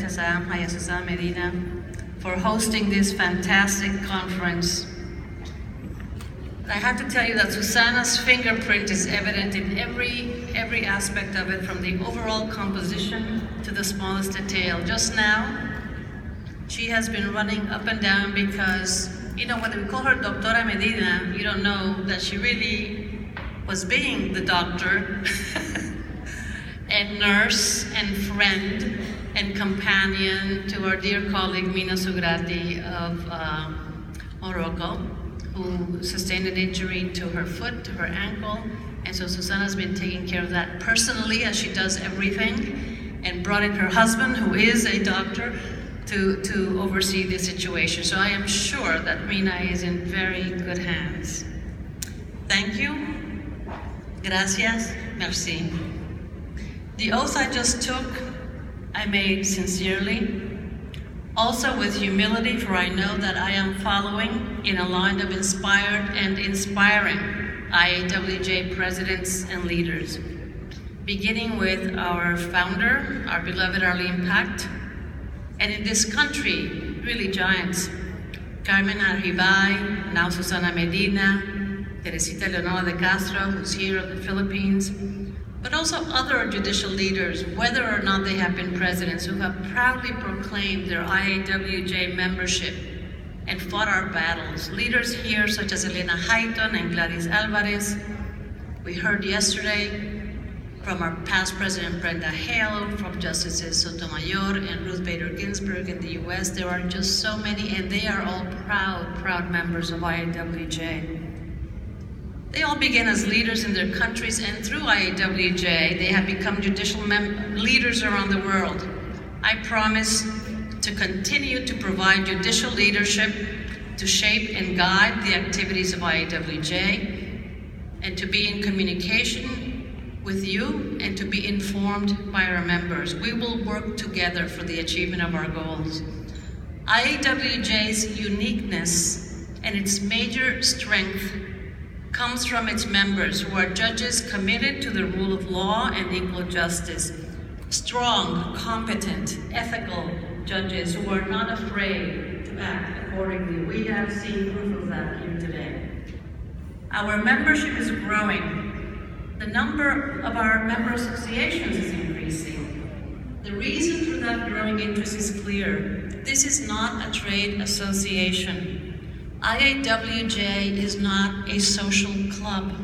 gracias a AMJA y a Susana Medina for hosting this fantastic conference. I have to tell you that Susana's fingerprint is evident in every aspect of it, from the overall composition to the smallest detail. Just now, she has been running up and down because, you know, when we call her Doctora Medina, you don't know that she really was being the doctor and nurse and friend and companion to our dear colleague Mina Sugrati of Morocco, who sustained an injury to her foot, to her ankle. And so Susana's been taking care of that personally, as she does everything, and brought in her husband, who is a doctor, to oversee the situation. So I am sure that Mina is in very good hands. Thank you. Gracias. Merci. The oath I just took, I made sincerely, also with humility, for I know that I am following in a line of inspired and inspiring IAWJ presidents and leaders, beginning with our founder, our beloved Arlene Pact, and in this country, really giants, Carmen Argibay, now Susana Medina, Teresita Leonora de Castro, who's here of the Philippines, but also other judicial leaders, whether or not they have been presidents, who have proudly proclaimed their IAWJ membership and fought our battles. Leaders here such as Elena Hayton and Gladys Alvarez. We heard yesterday from our past president Brenda Hale, from Justices Sotomayor and Ruth Bader Ginsburg in the US. There are just so many, and they are all proud members of IAWJ. They all began as leaders in their countries, and through IAWJ, they have become judicial leaders around the world. I promise to continue to provide judicial leadership to shape and guide the activities of IAWJ, and to be in communication with you and to be informed by our members. We will work together for the achievement of our goals. IAWJ's uniqueness and its major strength comes from its members, who are judges committed to the rule of law and equal justice. Strong, competent, ethical judges who are not afraid to act accordingly. We have seen proof of that here today. Our membership is growing. The number of our member associations is increasing. The reason for that growing interest is clear. This is not a trade association. IAWJ is not a social club.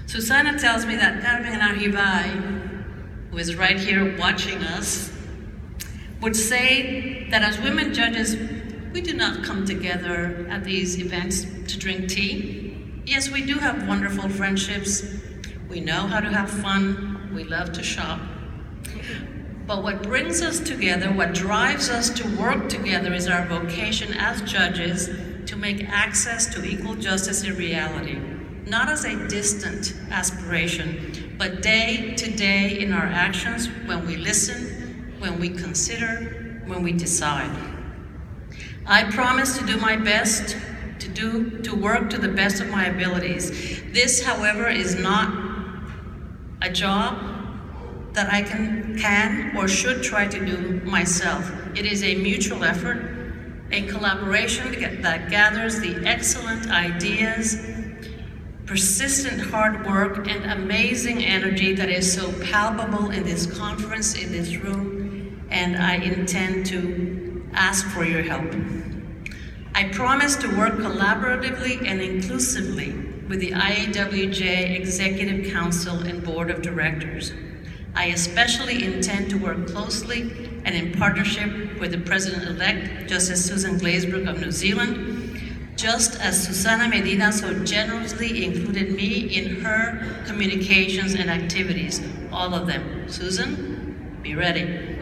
Susana tells me that Carmen Argibay, who is right here watching us, would say that as women judges, we do not come together at these events to drink tea. Yes, we do have wonderful friendships. We know how to have fun. We love to shop. But what brings us together, what drives us to work together, is our vocation as judges to make access to equal justice a reality, not as a distant aspiration, but day to day in our actions, when we listen, when we consider, when we decide. I promise to do my best to work to the best of my abilities. This, however, is not a job that I can or should try to do myself. It is a mutual effort, a collaboration that gathers the excellent ideas, persistent hard work, and amazing energy that is so palpable in this conference, in this room, and I intend to ask for your help. I promise to work collaboratively and inclusively with the IAWJ Executive Council and Board of Directors. I especially intend to work closely and in partnership with the President-elect, Justice Susan Glazebrook of New Zealand, just as Susana Medina so generously included me in her communications and activities, all of them. Susan, be ready.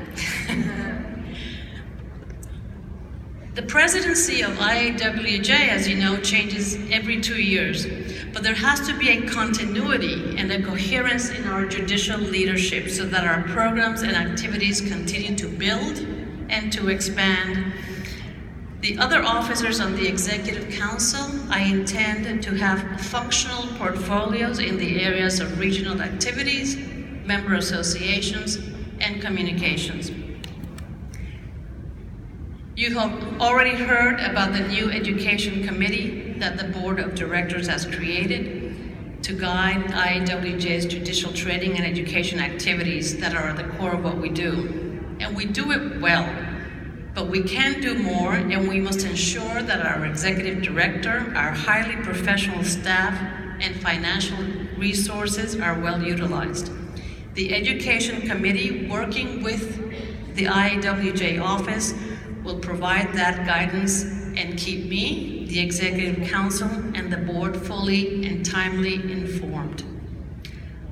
The presidency of IAWJ, as you know, changes every 2 years, but there has to be a continuity and a coherence in our judicial leadership so that our programs and activities continue to build and to expand. The other officers on the Executive Council, I intend to have functional portfolios in the areas of regional activities, member associations, and communications. You have already heard about the new education committee that the board of directors has created to guide IAWJ's judicial training and education activities that are at the core of what we do. And we do it well, but we can do more, and we must ensure that our executive director, our highly professional staff, and financial resources are well utilized. The Education Committee, working with the IAWJ office, will provide that guidance and keep me, the Executive Council, and the board fully and timely informed.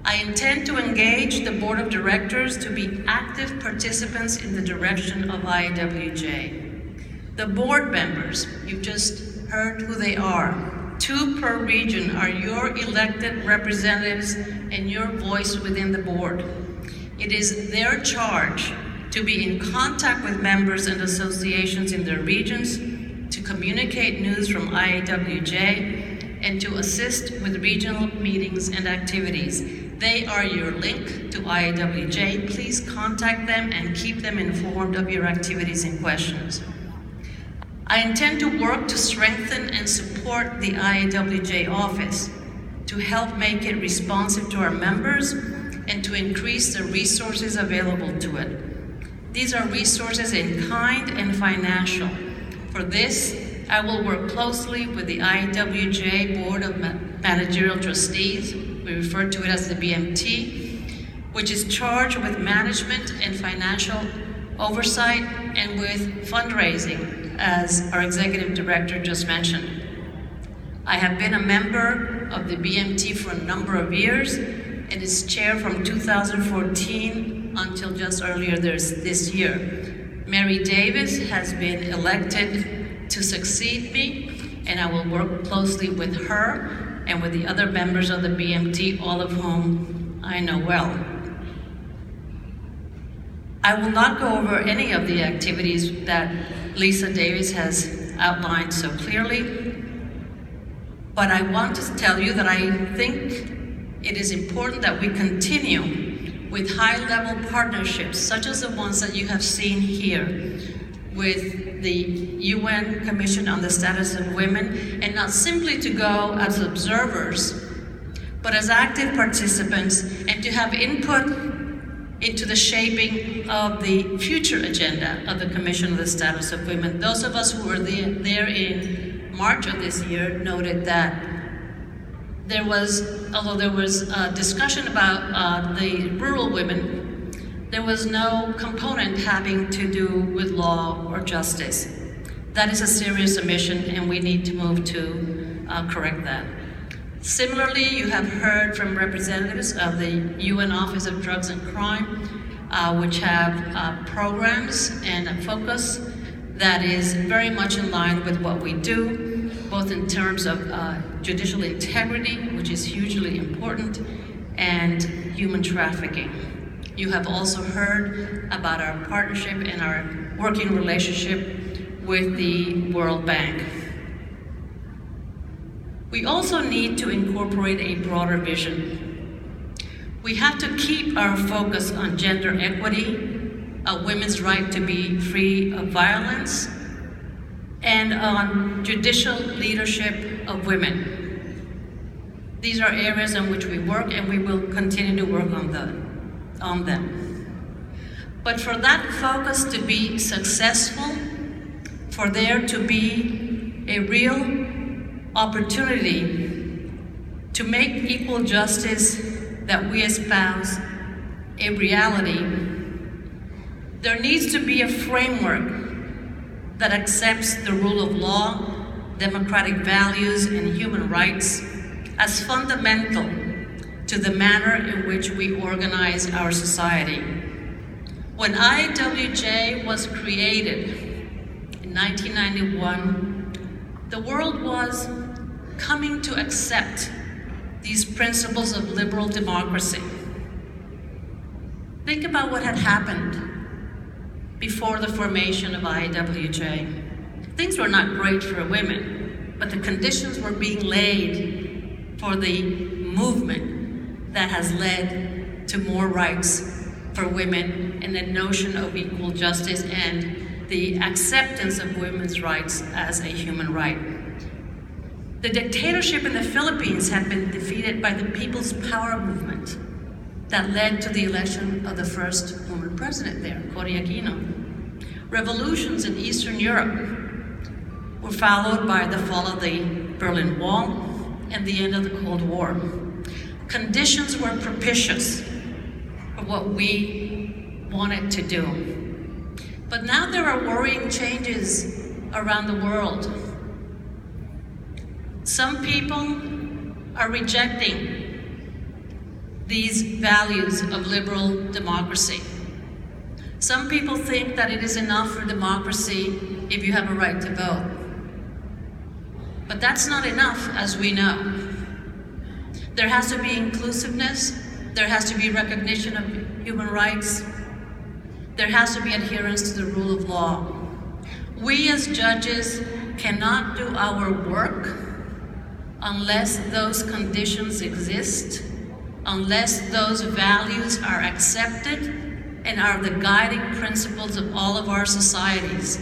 I intend to engage the board of directors to be active participants in the direction of IAWJ. The board members, you've just heard who they are. 2 per region are your elected representatives and your voice within the board. It is their charge to be in contact with members and associations in their regions, to communicate news from IAWJ, and to assist with regional meetings and activities. They are your link to IAWJ. Please contact them and keep them informed of your activities and questions. I intend to work to strengthen and support the IAWJ office, to help make it responsive to our members, and to increase the resources available to it. These are resources in kind and financial. For this, I will work closely with the IAWJ Board of Managerial Trustees, we refer to it as the BMT, which is charged with management and financial oversight and with fundraising, as our executive director just mentioned. I have been a member of the BMT for a number of years and is chair from 2014 until just earlier this year. Mary Davis has been elected to succeed me, and I will work closely with her and with the other members of the BMT, all of whom I know well. I will not go over any of the activities that Lisa Davis has outlined so clearly, but I want to tell you that I think it is important that we continue with high-level partnerships, such as the ones that you have seen here, with the UN Commission on the Status of Women, and not simply to go as observers, but as active participants, and to have input into the shaping of the future agenda of the Commission on the Status of Women. Those of us who were there in March of this year noted that although there was a discussion about the rural women, there was no component having to do with law or justice. That is a serious omission, and we need to move to correct that. Similarly, you have heard from representatives of the UN Office of Drugs and Crime, which have programs and a focus that is very much in line with what we do, both in terms of judicial integrity, which is hugely important, and human trafficking. You have also heard about our partnership and our working relationship with the World Bank. We also need to incorporate a broader vision. We have to keep our focus on gender equity, women's right to be free of violence, and on judicial leadership of women. These are areas in which we work, and we will continue to work on them. But for that focus to be successful, for there to be a real opportunity to make equal justice that we espouse a reality, there needs to be a framework that accepts the rule of law, democratic values, and human rights as fundamental to the manner in which we organize our society. When IAWJ was created in 1991, the world was coming to accept these principles of liberal democracy. Think about what had happened before the formation of IAWJ. Things were not great for women, but the conditions were being laid for the movement that has led to more rights for women and the notion of equal justice and the acceptance of women's rights as a human right. The dictatorship in the Philippines had been defeated by the People's Power movement that led to the election of the first woman president there, Cory Aquino. Revolutions in Eastern Europe were followed by the fall of the Berlin Wall and the end of the Cold War. Conditions were propitious for what we wanted to do. But now there are worrying changes around the world. Some people are rejecting these values of liberal democracy. Some people think that it is enough for democracy if you have a right to vote. But that's not enough, as we know. There has to be inclusiveness, there has to be recognition of human rights, there has to be adherence to the rule of law. We as judges cannot do our work unless those conditions exist, unless those values are accepted and are the guiding principles of all of our societies.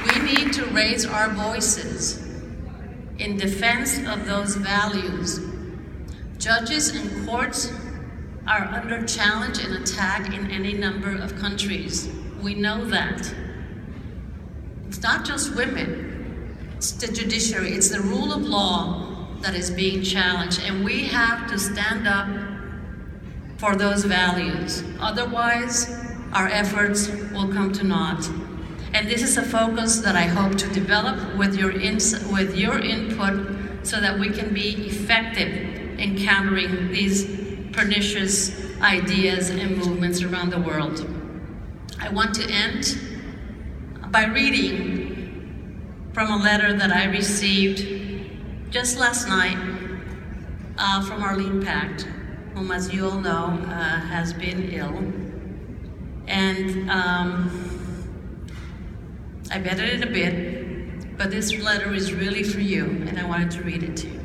We need to raise our voices in defense of those values. Judges and courts are under challenge and attack in any number of countries. We know that. It's not just women, it's the judiciary, it's the rule of law that is being challenged, and we have to stand up for those values. Otherwise, our efforts will come to naught. And this is a focus that I hope to develop with your input so that we can be effective in countering these pernicious ideas and movements around the world. I want to end by reading from a letter that I received just last night from Arlene Pact, whom, as you all know, has been ill. And I've edited it a bit, but this letter is really for you, and I wanted to read it to you.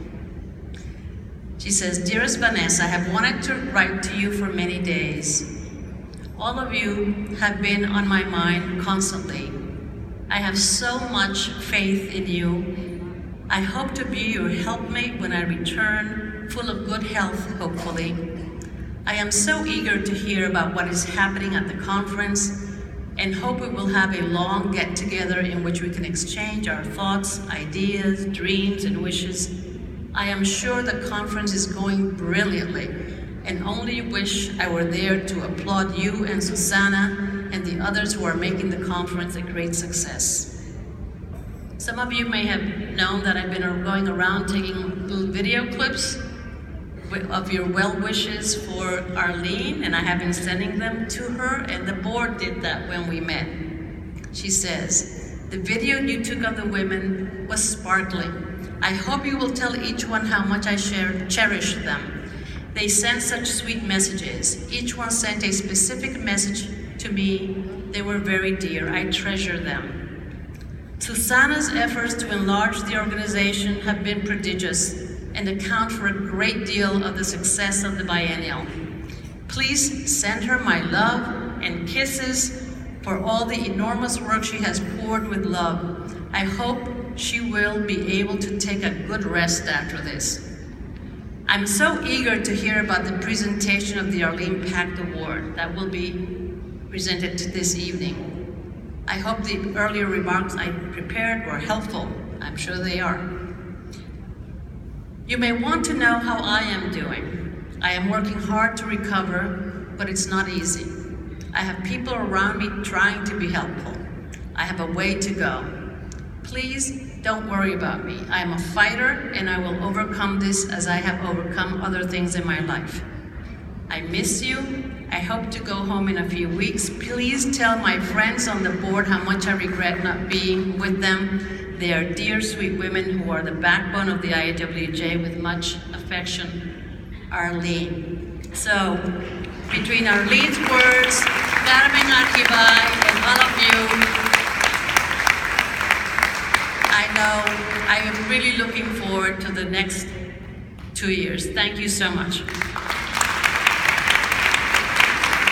She says, "Dearest Vanessa, I have wanted to write to you for many days. All of you have been on my mind constantly. I have so much faith in you. I hope to be your helpmate when I return, full of good health, hopefully. I am so eager to hear about what is happening at the conference and hope we will have a long get-together in which we can exchange our thoughts, ideas, dreams, and wishes. I am sure the conference is going brilliantly and only wish I were there to applaud you and Susanna and the others who are making the conference a great success." Some of you may have known that I've been going around taking little video clips of your well wishes for Arlene, and I have been sending them to her, and the board did that when we met. She says, "The video you took of the women was sparkling. I hope you will tell each one how much I cherish them. They sent such sweet messages. Each one sent a specific message to me. They were very dear. I treasure them. Susanna's efforts to enlarge the organization have been prodigious and account for a great deal of the success of the biennial. Please send her my love and kisses for all the enormous work she has poured with love. I hope she will be able to take a good rest after this. I'm so eager to hear about the presentation of the Arlene Pact Award that will be presented this evening. I hope the earlier remarks I prepared were helpful. I'm sure they are. You may want to know how I am doing. I am working hard to recover, but it's not easy. I have people around me trying to be helpful. I have a way to go. Please don't worry about me. I am a fighter and I will overcome this as I have overcome other things in my life. I miss you. I hope to go home in a few weeks. Please tell my friends on the board how much I regret not being with them. They are dear, sweet women who are the backbone of the IAWJ. With much affection, Arlene." So, between Arlene's words, Carmen Archibay, and all of you, I know I am really looking forward to the next 2 years. Thank you so much.